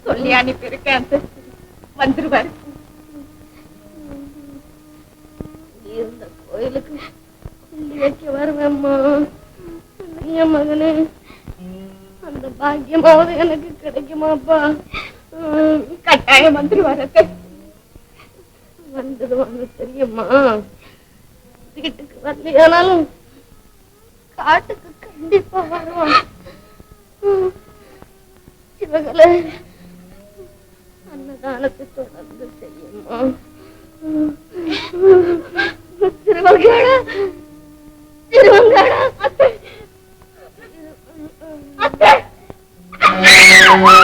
சொல்லி அனுப்பியிருக்கேன், வந்துருவாரு. இந்த கோயிலுக்கு சொல்லி வைக்க வருவேம்மா. என் மகனே, அந்த பாக்கியமாவது எனக்கு கிடைக்குமாப்பா? கட்டாயம் வந்துருவாரு. வந்துடுவாங்க தெரியுமா? வீட்டுக்கு வரலையானாலும் காட்டுக்கு கண்டிப்பா வருவான். சிவகலை, அன்னதானத்தை தொடர்ந்து செய்யுமா? திருவங்காடா, திருவங்காடா, அத்தை, அத்தை, அம்மா,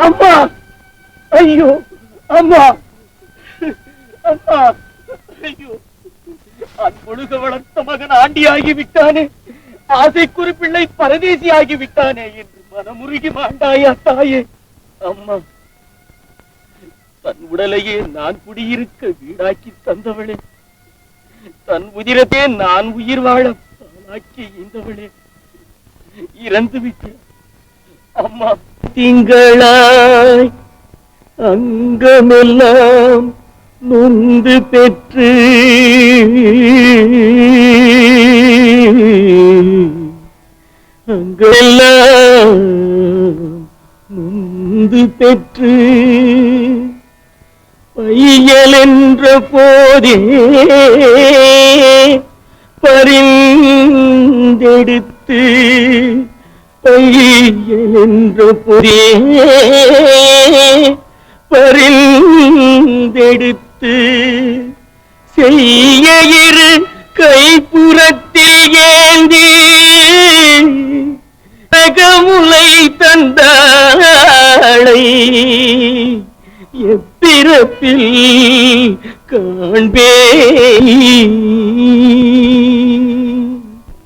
அம்மா, ஐயோ அம்மா, அம்மா, ஐயோ, அன்பொழுக வளர்த்த மகன் ஆண்டியாகி விட்டானே, ஆசைக்குறி பிள்ளை பரதேசி ஆகி விட்டானே என்று மனமுருகி மாண்டாயா தாயே. அம்மா, தன் உடலையே நான் குடியிருக்க வீடாக்கி தந்தவளே, தன் உதிரத்தே நான் உயிர் வாழ பாலாக்கி இந்தவளே இறந்து விட்டேன். அம்மா, திங்களாய் அங்கமெல்லாம் நொந்து பெற்று அங்கெல்லாம் நொந்து பெற்று பையல் என்ற போதே பரிந்தெடுத்து பையல் என்ற போதே பரிந்தெடுத்து செய்ய இரு கைப்புறத்தில் ஏந்தி தகமுலை தந்தாளை எப்பிறப்பில் காண்பே.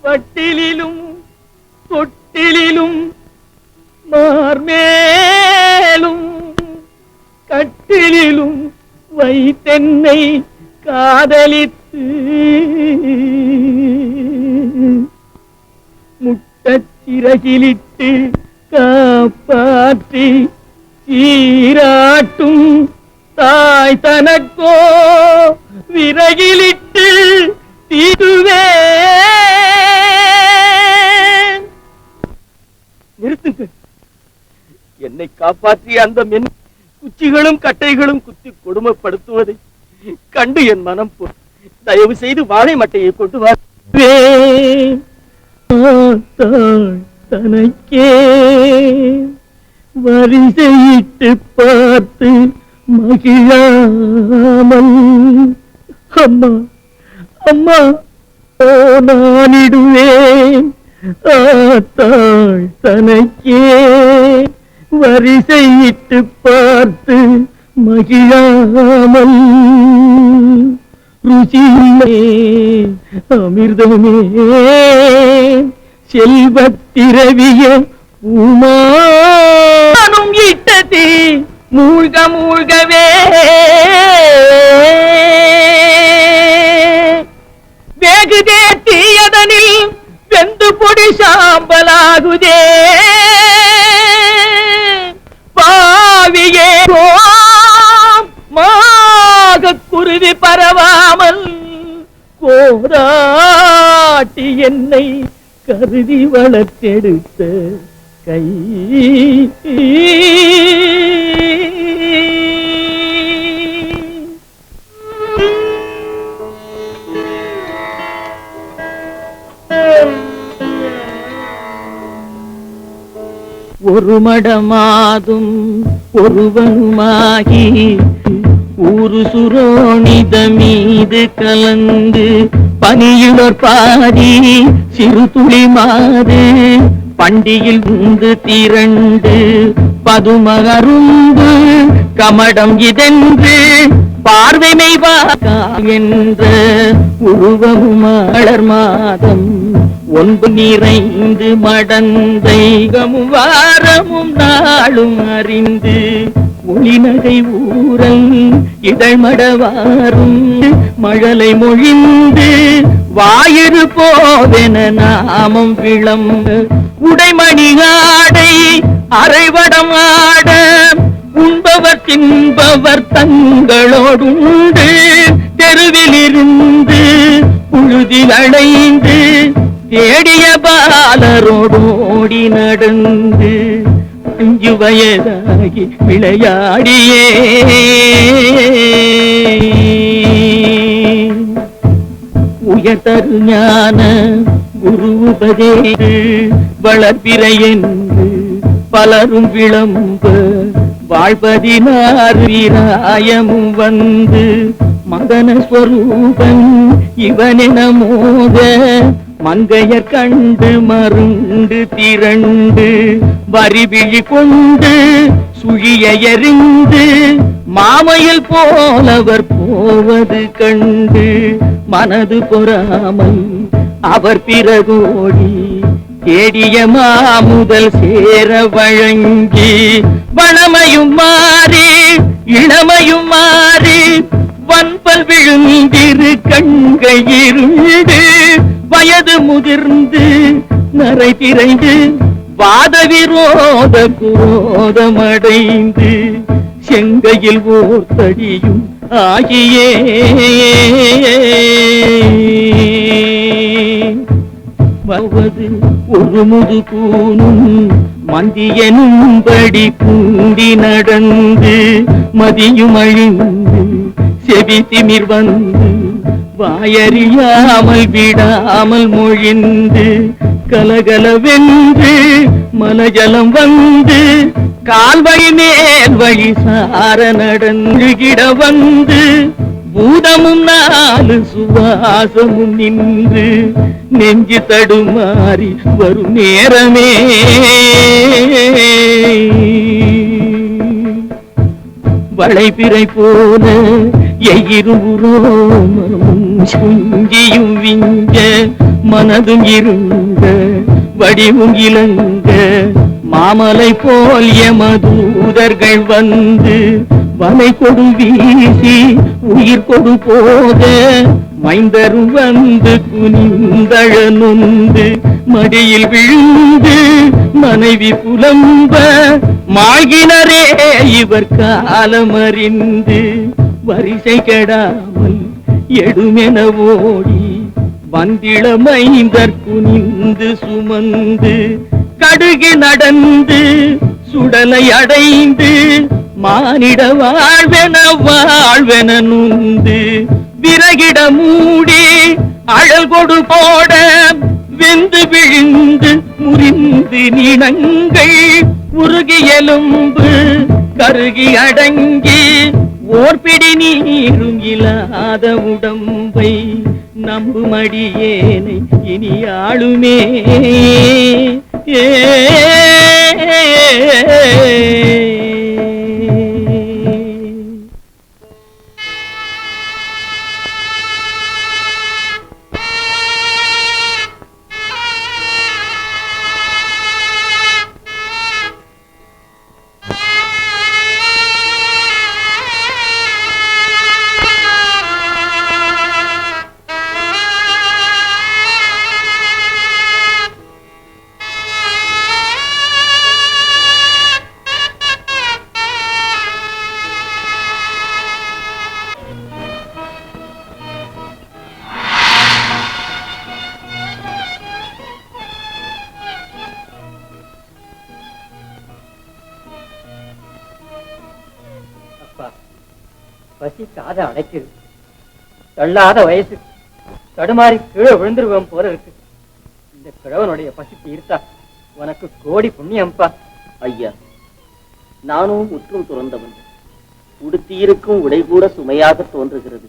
பட்டிலும் தொட்டிலும் மார்மேலும் கட்டிலும் வைத்தென்னை காதலித்து முட்டச்சிறகிலிட்டு காப்பாற்றி சீராட்டும் தாய் தனக்கோ விறகிலிட்டு தீடுவே. நிறுத்துங்க, என்னை காப்பாற்றிய அந்த மென் குச்சிகளும் கட்டைகளும் குத்தி கொடுமைப்படுத்துவதை கண்டு என் மனம் போ. தயவு செய்து வாழை மட்டையை கொண்டு வா. தனக்கே வரிசையிட்டு பார்த்து மகிழாமல் அம்மா, அம்மா, நானிடுவேன் ஆத்தாள் தனக்கே வரிசையிட்டு பார்த்து மகிழாமல் ருசியே அமிர்தமே செல்வத்திரவிய உமானும் இட்டதே மூழ்க மூழ்கவே வேகுதே தீயதனில் வெந்து பொடி சாம்பலாகுதே பாவியே மாக குருவி பரவாமல் கோராட்டி என்னை கருதி வளர்த்தெடுத்த கை ஒரு மடமாதும் ஒருவனுமாகி ஊரு சுரோணித மீது கலந்து பனியுளர் பாதி சிறு துளி மாறு பண்டியில் உந்து திரண்டு பதுமகரும்பு கமடம் இதென்று பார்வை மெய்வாக்கா என்ற உருவமும் மலர் மாதம் ஒன்பு நிறைந்து மடந்தைகமும் வாரமும் நாளும் அறிந்து ஒளிநகை ஊரல் இதழ்மடவாரும் மழலை மொழிந்து வாயிறு போவென நாமம் விளம்பு உடைமணி ஆடை அரைவடம் ஆட உண்பவர் தின்பவர் தங்களோடுண்டு தெருவில் இருந்து புழுதில் அடைந்து தேடிய பாலரோடோடி நடந்து 5 வயதாகி விளையாடியே உயர்தரு ஞான குரு உபதேசு வளர்பிறை என்று பலரும் விளம்ப வாழ்பதினார் வீராயமும் வந்து மதன ஸ்வரூபன் இவனென மோத மங்கையர் கண்டு மருண்டு திரண்டு வரிவிழி கொண்டு சுழிய எறிந்து மாமையில் போலவர் போவது கண்டு மனது பொறாமல் அவர் பிறகோடி தேடிய மாமுதல் சேர வழங்கி வளமையும் மாறி இளமையும் மாறி வன்பல் விழுந்திரு கண்கையிருண்டு வயது முதிர்ந்து நரை திரைந்து வாத விரோத குரோதமடைந்து செங்கையில் ஓர்த்தடியும் ஆகியே வருவது ஒரு முது கூனும் மந்தியனும்படி கூண்டி நடந்து மதியும் அழிந்து செவி திமிர் வந்து வாயறியாமல் விடாமல் மொழிந்து கலகலவென்று மலஜலம் வந்து கால்வழி மேல் வழி சார நடந்துகிட வந்து பூதமும் 4 சுவாசமும் நின்று நெஞ்சு தடுமாறி வரும் நேரமே வளைபிறை போல எயிருரோமனும் சுங்கியும் விஞ்ச மனதும் இருங்க வடிவும் இளங்க மாமலை போல் எமதூதர்கள் வந்து வலை கொடு வீசி உயிர் கொடு போக மைந்தரும் வந்து குனிந்தழ நொந்து மடியில் விழுந்து மனைவி புலம்ப மாகினரே இவர் காலமறிந்து வரிசை கெடாமல் எடுமென ஓடி வந்திள மைந்தர் குனிந்து சுமந்து கடுகு நடந்து சுடலை அடைந்து மானிட வாழ்வென நுந்து விறகிட மூடி அழல் கொடு போட வெந்து விழுந்து முறிந்து நினங்கள் உருகி எலும்பு கருகி அடங்கி ஓர்பிடி நீரும் இல்லாத உடம்பை நம்புமடியேனை இனி ஆளுமே பசி காத அடைக்குது. தள்ளாத வயசு தடுமாறி கீழே விழுந்துருவோம் போல இருக்கு. இந்த கிழவனுடைய பசிக்கு இருத்தா உனக்கு கோடி புண்ணியம்பா. ஐயா, நானும் முற்றும் துறந்தவன். உடுத்தியிருக்கும் உடை கூட சுமையாக தோன்றுகிறது.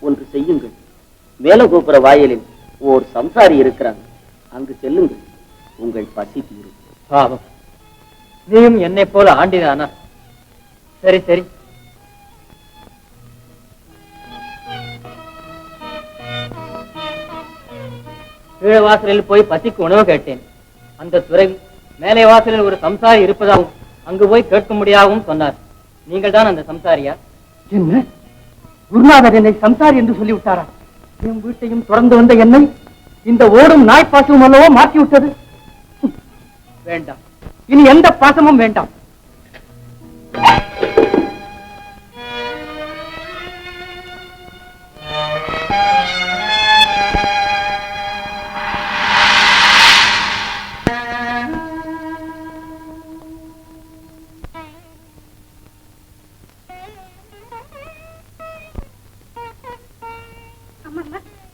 ஒன்று செய்யுங்கள். மேலகோபுர வாயிலில் ஓர் சம்சாரி இருக்கிறாங்க, அங்கு செல்லுங்கள். உங்கள் பசி தீரும். பாவம், நீயும் என்னை போல ஆண்டிதானா? சரி சரி. கீழே வாசலில் போய் பசிக்கு உணவு கேட்டேன். அந்த துறவி மேலே வாசலில் ஒரு சம்சாரி இருப்பதாகவும் அங்கு போய் கேட்க முடியாகவும் சொன்னார். நீங்கள் தான் அந்த சம்சாரியா? என்ன, குருநாதர் என்னை சம்சாரி என்று சொல்லிவிட்டாரா? என் வீட்டையும் தொடர்ந்து வந்த என்னை இந்த ஓடும் நாய் பாசமும் அல்லவோ மாற்றிவிட்டது. வேண்டாம், இனி எந்த பாசமும் வேண்டாம்.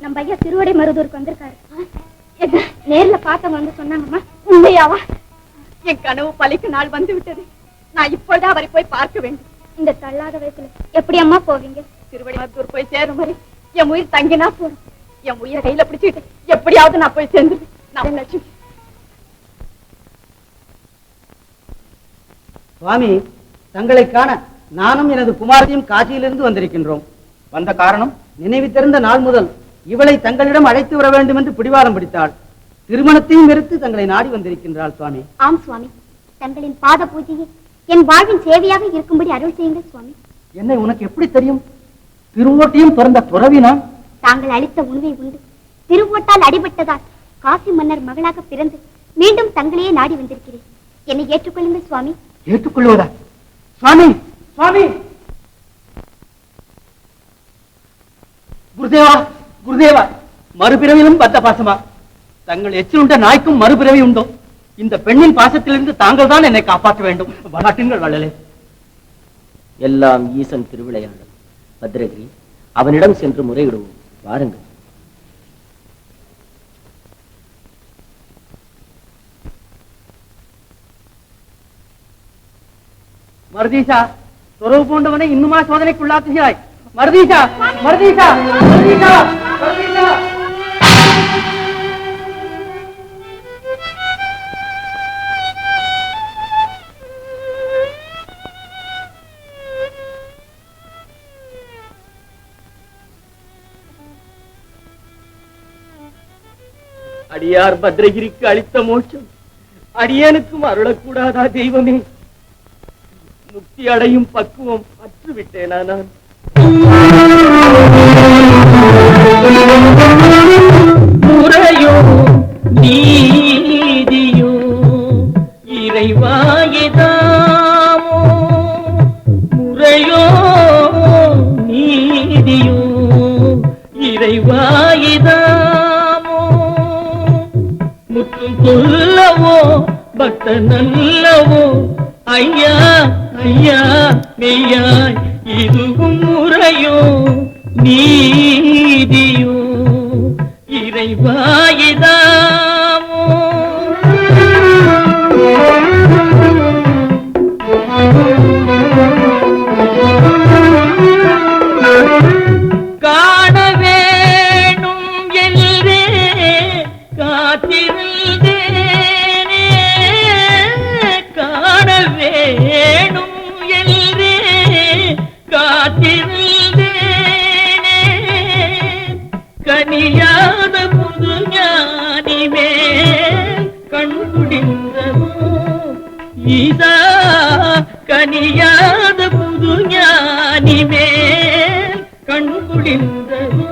நம்ம ஐயா திருவடை மருதூருக்கு வந்திருக்காரு. நேர்ல பார்த்தவங்க வந்து சொன்னாங்கம்மா. உண்மையாவா? என் கனவு பலிக்கு நாள் வந்து விட்டது. நான் இப்பொழுது அவரை போய் பார்க்க வேண்டும். இந்த தள்ளாத வயசுல எப்படி அம்மா போவீங்க? திருவடி மருதூர் போய் சேரும் வரை என் உயிர் தங்கினா போடும். என் உயிரை கையில பிடிச்சிட்டு எப்படியாவது நான் போய் சேர்ந்து நான் லட்சுமி. சுவாமி, தங்களை காண நானும் எனது குமாரத்தையும் காசியிலிருந்து வந்திருக்கின்றோம். வந்த காரணம், நினைவு தெரிந்த நாள் முதல் இவளை தங்களிடம் அழைத்து வர வேண்டும் என்று பிடிவாரம் பிடித்தாள். திருமணத்தையும் வெறுத்து தங்களை நாடி வந்திருக்கின்றாள். சுவாமி. ஆம் சுவாமி, தங்களின் பாத பூஜையை என் வாழ்வின் சேவையாக இருக்கும்படி அருள் செய்யுங்கள் சுவாமி. என்னை உனக்கு எப்படி தெரியும்? திருவோட்டியும் பிறந்த துறவி நான். தாங்கள் அளித்த உணவை உண்டு திருவோட்டால் அடிபட்டதால் காசி மன்னர் மகளாக பிறந்து மீண்டும் தங்களையே நாடி வந்திருக்கிறேன். என்னை ஏற்றுக்கொள்ளுங்கள் சுவாமி. ஏற்றுக்கொள்வதா? சுவாமி, சுவாமி! குருதேவா, குருதேவா! மறுபிறவிலும் பத்த பாசமா? தங்கள் எச்சிலுண்ட நாய்க்கும் மறுபிறவி உண்டோ? இந்த பெண்ணின் பாசத்திலிருந்து தாங்கள் தான் என்னை காப்பாற்ற வேண்டும். வளாட்டுங்கள் வள்ளலே. எல்லாம் ஈசன் திருவிளையாடல். பத்ரகிரி, அவனிடம் சென்று முறையிடுவோம். வாருங்கள். மருதீசா, துறவு போன்றவனை இன்னுமா சோதனைக்குள்ளாக்குகிறாய்? மருதீசா, மருதீசா, மருதீசா, மருதீசா! அடியார் பத்ரகிரிக்கு அளித்த மோட்சம் அடியனுக்கும் அருளக்கூடாதா தெய்வமே? முக்தி அடையும் பக்குவம் அற்றுவிட்டேனா நான்? முறையோ நீதியோ இறைவாயிதாமோ? முறையோ நீதியோ இறைவாயிதாமோ? முற்றும் சொல்லவோ பக்த நல்லவோ? ஐயா ஐயா மெய்யாய் இதுவும் முறையோ நீதியோ இறைவாயிதாமோ? காண வேணும் என்றே காத்திருந்தேனே, காண வேணும் என்றே காத்திருந்தேனே, கனியாத புது ஞானிமே கண்குடிந்ததோ ஈசா, கனியாத புது ஞானிமே கண்குடிந்ததோ?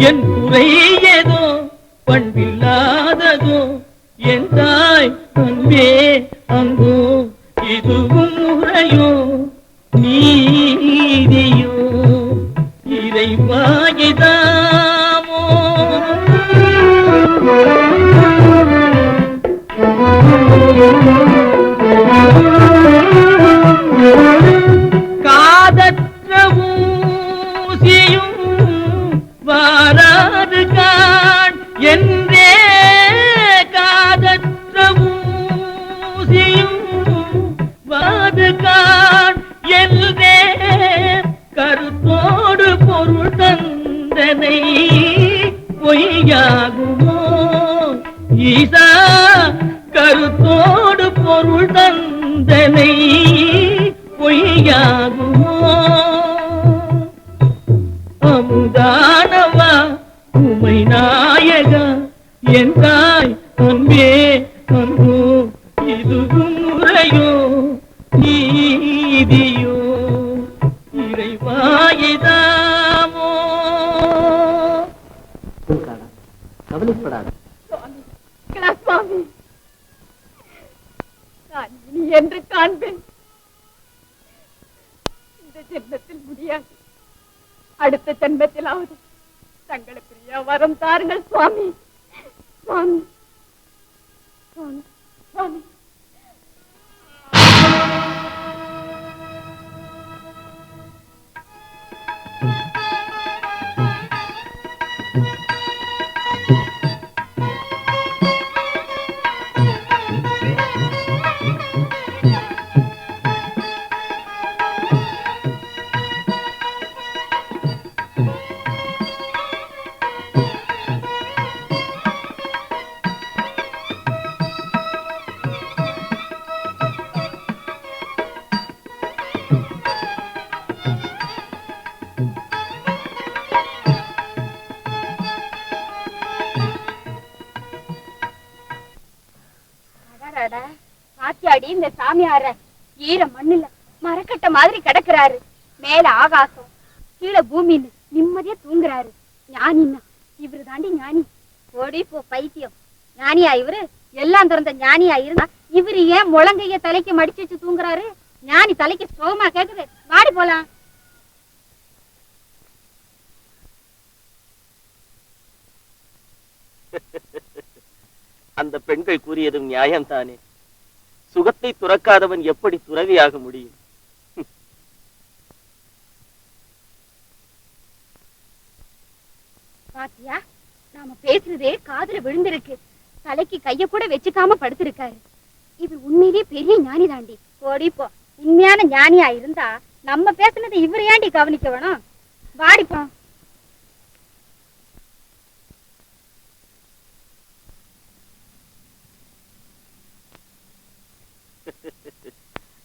என் குறை ஏதோ பண்பில்லாததோ? என் தாய் அன்பே அங்கோ இதுவும் முறையோ நீதியோ இறைவாயிதாமோ? காதற்ற ஊசியும் வாராது காண் என்றே, காதற்ற ஊசியும் வாது காண் என்றே, கருத்தோடு பொருள் தந்தனை பொய்யாகுமோ ஈசா? கருத்தோடு பொருள் தந்தனை பொய்யாகுமோ? அமுதானவா அருமை நாயகா என் தாய் அன்பே அன்போ இதுவும் முறையோ நீதியோ இறைவாயிதாமோ. கவலைப்படாத. சுவாமி, நான் இனி என்று காண்பேன். இந்த ஜென்மத்தில் முடியாது, அடுத்த ஜென்மத்திலாவது தங்களுக்கு வரம் தாருங்கள் சுவாமி. சுவாமி சுவாமி சுவாமி. பாத்தியாடி இந்த சாமியார ஈர மண்ணுல மரக்கட்ட மாதிரி கிடக்குறாரு. மேல ஆகாசம், கீழே பூமின்னு நிம்மதியா தூங்குறாரு. ஞானின்னா இவரு தாண்டி ஞானி. ஓடி போ பைத்தியம். ஞானியா இவரு? எல்லாம் திறந்த ஞானியா இருந்தா இவரு ஏன் முழங்கைய தலைக்கு மடிச்சு வச்சு தூங்குறாரு? ஞானி தலைக்கு சோகமா கேக்குது. வாடி போலாம். அந்த பெண்கள் கூறியதும் நியாயம்தானே. சுகத்தை துறக்காதவன் எப்படி துறவியாக முடியும்? பாத்தியா, நாம பேசுறதே காதுல விழுந்திருக்கு. தலைக்கு கைய கூட வச்சுக்காம படுத்திருக்காரு. இவர் உண்மையிலேயே பெரிய ஞானி தாண்டி. ஓடிப்போ. உண்மையான ஞானியா இருந்தா நம்ம பேசுனதை இவர் ஏண்டி கவனிக்க வேணும்? வாடிப்போ.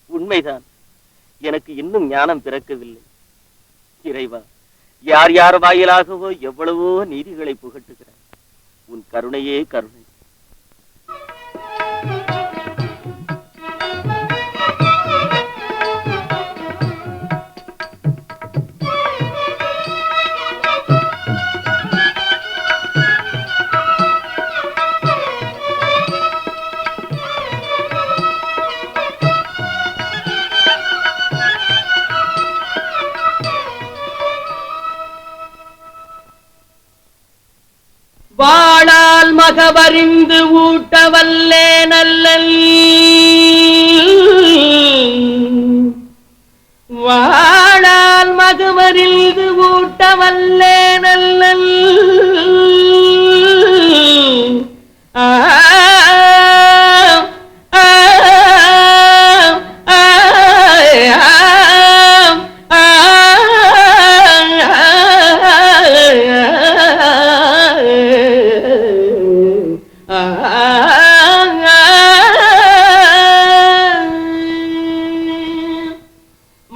உண்மைதான், எனக்கு இன்னும் ஞானம் பிறக்கவில்லை. இறைவா, யார் யார் வாயிலாகவோ எவ்வளவோ நீதிகளை புகட்டுகிறார். உன் கருணையே கருணை. வாழால் மகவறிந்து ஊட்டவல்லே நல்லல், வாழால் மகவறிந்து ஊட்டவல்லே நல்லல்.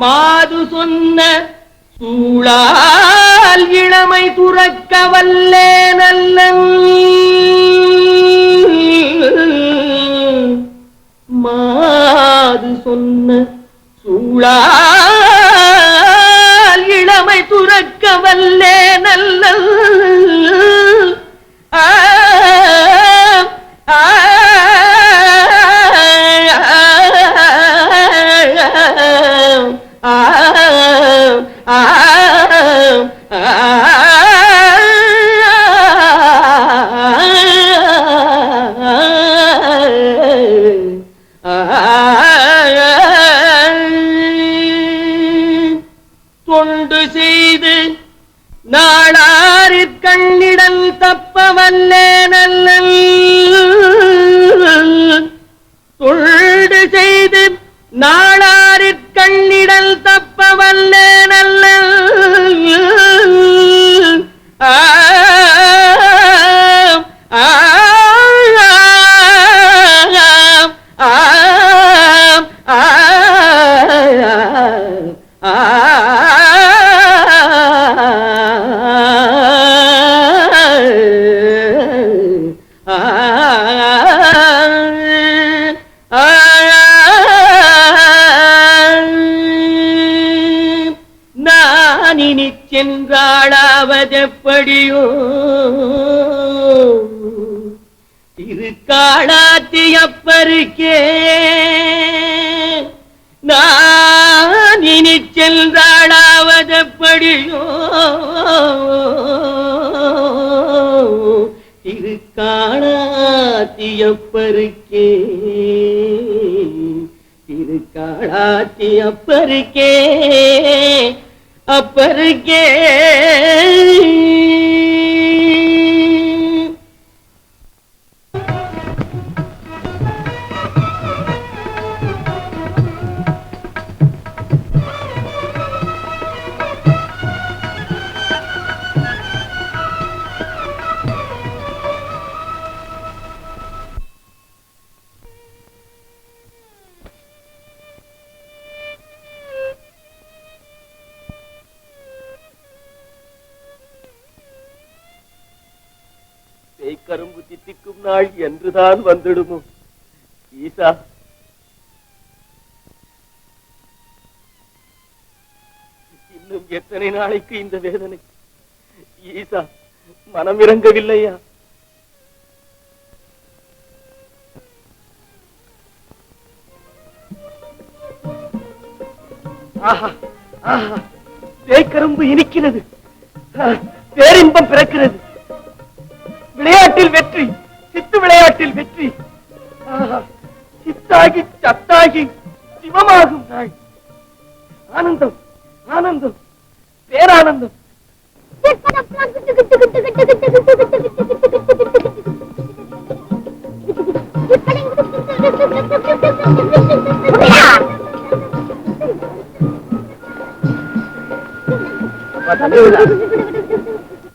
மாது சொன்ன சூழால் இளமை துறக்க வல்லே நல்லன், மாது சொன்ன சூழால் இளமை துறக்க வல்லே நல்லன். தொண்டு செய்து நாடாரிற் கண்ணிடல் தப்ப வல்லே நல்லன், தொண்டு செய்து நாடாரிற் கண்ணிடல் தப்ப வல்லே நல்லன். நான் இனி சென்றாளாவதெப்படியோ திருக்காளாத்தியப்பருக்கே நான் இனி சென்றாளாவதெப்படியோ திருக்காளாத்தியப்பருக்கே திருக்காளாத்தியப்பருக்கே அப்பருக்கே கரும்பு தித்திக்கும் நாள் என்றுதான் வந்துடுமோ ஈசா. இன்னும் எத்தனை நாளைக்கு இந்த வேதனை ஈசா? மனம் இறங்கவில்லையா? ஆஹா ஆஹா, தேய்கரும்பு இனிக்கிறது, பேரின்பம் பிறக்கிறது. விளையாட்டில் வெற்றி, சித்து விளையாட்டில் வெற்றி. சித்தாகி சத்தாகி சிவமாகும் நாள். ஆனந்தம் ஆனந்தம் பேரானந்தம்.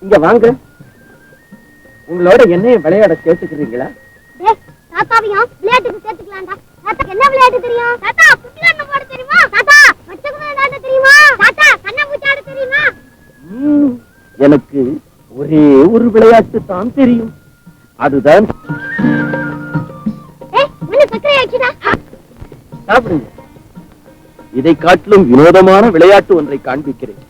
இங்க வாங்க, உங்களோட என்னையும் விளையாட சேர்த்துக்கிறீங்களா? தாத்தாவையும் விளையாட்டுக்கு சேர்த்துக்கலாம்டா. தாத்தா என்ன விளையாட்டு தெரியும்? தாத்தா குட்டிலாட்ட போட தெரியுமா? தாத்தா மச்சகுதிரை விளையாட தெரியுமா? தாத்தா கண்ணாமூச்சி ஆட தெரியுமா? எனக்கு ஒரே ஒரு விளையாட்டு தான் தெரியும், அதுதான். சாப்பிடுங்க. இதை காட்டிலும் வினோதமான விளையாட்டு ஒன்றை காண்பிக்கிறேன்.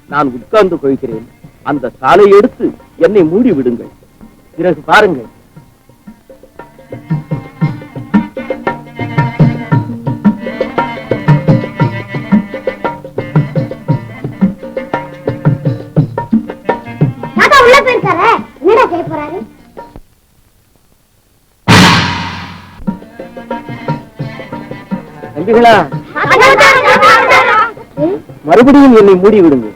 நான் உட்கார்ந்து கொள்கிறேன், அந்த சாலை எடுத்து என்னை மூடி விடுங்கள், பிறகு பாருங்கள். உள்ள போயிருக்காரு, என்னடா செய்ய போறாரு? தம்பிகளா, மறுபடியும் என்னை மூடி விடுங்கள்.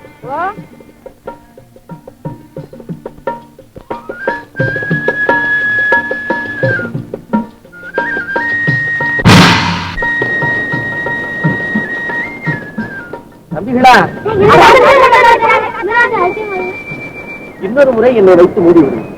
தம்பிகளா, இன்னொரு முறை என்னை வைத்து மூடி விடுங்கள்.